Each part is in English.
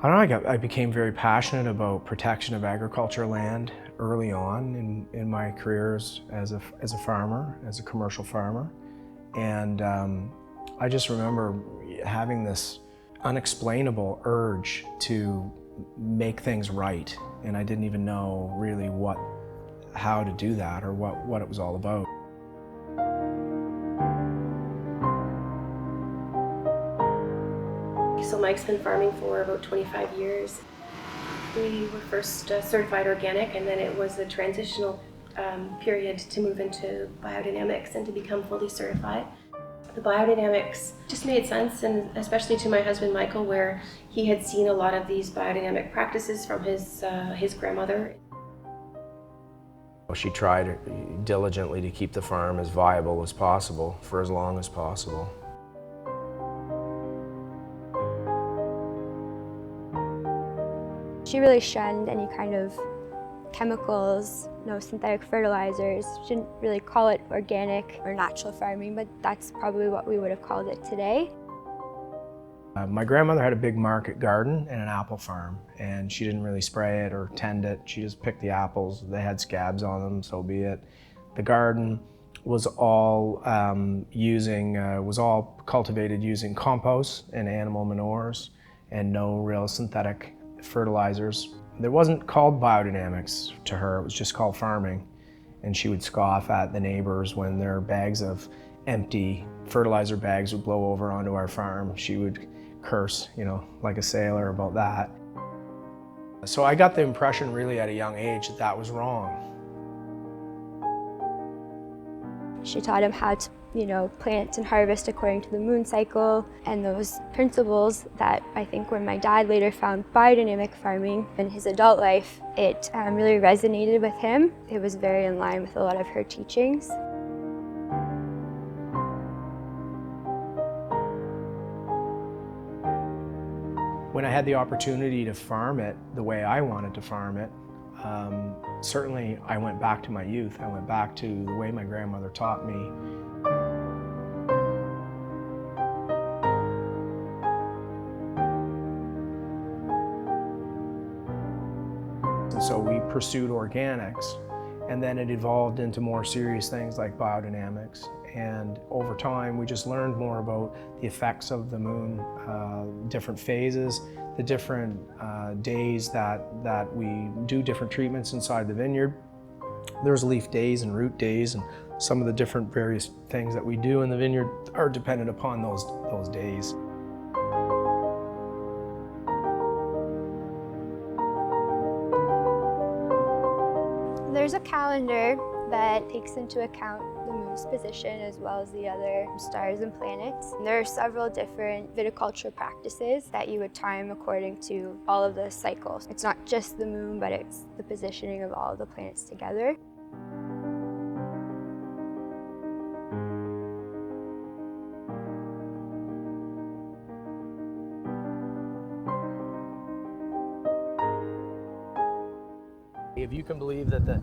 I don't know, I became very passionate about protection of agriculture land early on in my careers as a farmer, as a commercial farmer. And I just remember having this unexplainable urge to make things right. And I didn't even know really how to do that or what it was all about. So Mike's been farming for about 25 years. We were first certified organic, and then it was a transitional period to move into biodynamics and to become fully certified. The biodynamics just made sense, and especially to my husband Michael, where he had seen a lot of these biodynamic practices from his grandmother. She tried diligently to keep the farm as viable as possible for as long as possible. She really shunned any kind of chemicals, no synthetic fertilizers. She didn't really call it organic or natural farming, but that's probably what we would have called it today. My grandmother had a big market garden and an apple farm, and she didn't really spray it or tend it. She just picked the apples. They had scabs on them, so be it. The garden was all cultivated using compost and animal manures and no real synthetic fertilizers. It wasn't called biodynamics to her, it was just called farming. And she would scoff at the neighbors when their bags of empty fertilizer bags would blow over onto our farm. She would curse, like a sailor about that. So I got the impression really at a young age that that was wrong. She taught him how to, plant and harvest according to the moon cycle, and those principles that I think when my dad later found biodynamic farming in his adult life, it really resonated with him. It was very in line with a lot of her teachings. When I had the opportunity to farm it the way I wanted to farm it, certainly I went back to my youth. I went back to the way my grandmother taught me. And so we pursued organics, and then it evolved into more serious things like biodynamics. And over time, we just learned more about the effects of the moon, different phases, the different days that we do different treatments inside the vineyard. There's leaf days and root days, and some of the different various things that we do in the vineyard are dependent upon those days. There's a calendar that takes into account the moon's position as well as the other stars and planets. And there are several different viticulture practices that you would time according to all of the cycles. It's not just the moon, but it's the positioning of all of the planets together. If you can believe that the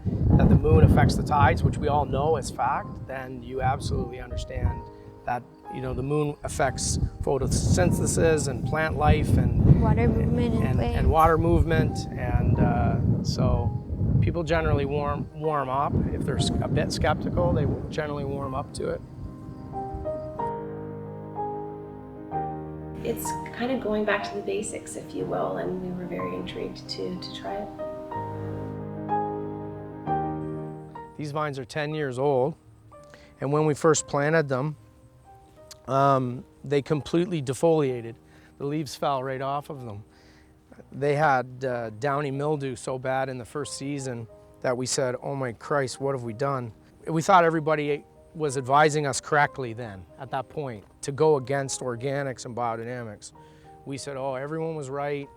moon affects the tides, which we all know is fact, then you absolutely understand that the moon affects photosynthesis and plant life and water movement and water movement, and so people generally warm up. If they're a bit skeptical, they generally warm up to it. It's kind of going back to the basics, if you will, and we were very intrigued to try it. These vines are 10 years old, and when we first planted them, they completely defoliated. The leaves fell right off of them. They had downy mildew so bad in the first season that we said, oh my Christ, what have we done? We thought everybody was advising us correctly then, at that point, to go against organics and biodynamics. We said, oh, everyone was right.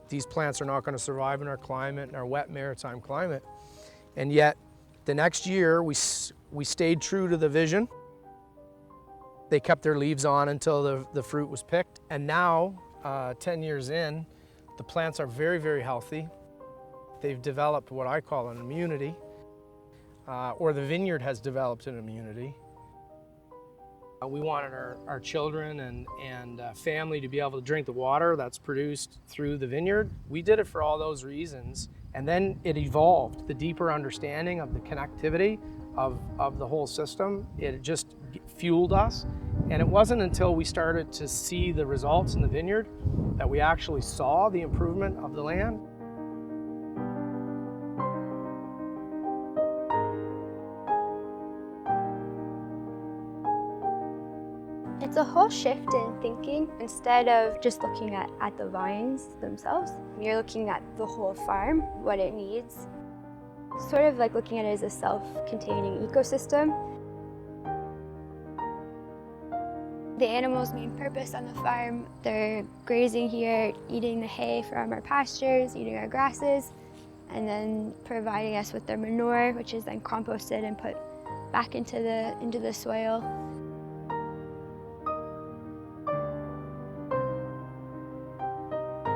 These plants are not going to survive in our climate, in our wet maritime climate. And yet, the next year, we stayed true to the vision. They kept their leaves on until the fruit was picked. And now, 10 years in, the plants are very, very healthy. They've developed what I call an immunity, or the vineyard has developed an immunity. We wanted our children and family to be able to drink the water that's produced through the vineyard. We did it for all those reasons. And then it evolved. The deeper understanding of the connectivity of the whole system, it just fueled us. And it wasn't until we started to see the results in the vineyard that we actually saw the improvement of the land. It's a whole shift in thinking. Instead of just looking at the vines themselves, you're looking at the whole farm, what it needs. Sort of like looking at it as a self-containing ecosystem. The animals' main purpose on the farm, they're grazing here, eating the hay from our pastures, eating our grasses, and then providing us with their manure, which is then composted and put back into the soil.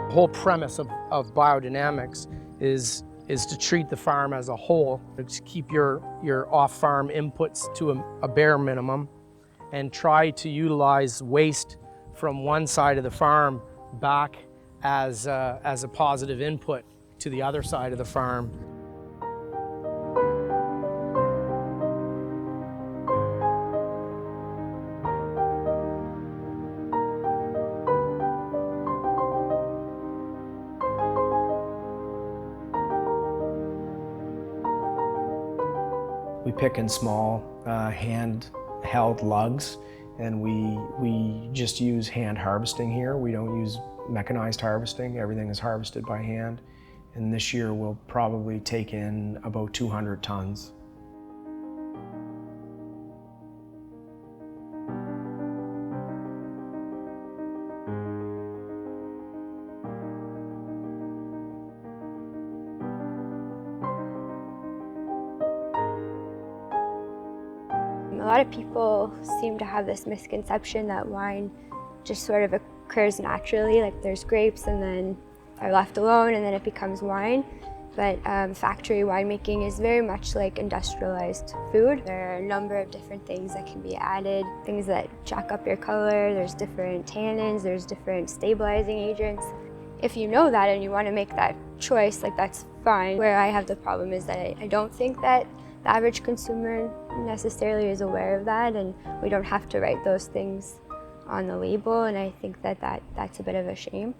The whole premise of biodynamics is to treat the farm as a whole, to keep your off-farm inputs to a bare minimum and try to utilize waste from one side of the farm back as a positive input to the other side of the farm. We pick in small hand-held lugs, and we just use hand harvesting here. We don't use mechanized harvesting. Everything is harvested by hand. And this year we'll probably take in about 200 tons. A lot of people seem to have this misconception that wine just sort of occurs naturally, like there's grapes and then are left alone and then it becomes wine. But factory winemaking is very much like industrialized food. There are a number of different things that can be added, things that jack up your color, there's different tannins, there's different stabilizing agents. If you know that and you want to make that choice, like that's fine. Where I have the problem is that I don't think that the average consumer necessarily is aware of that, and we don't have to write those things on the label, and I think that that's a bit of a shame.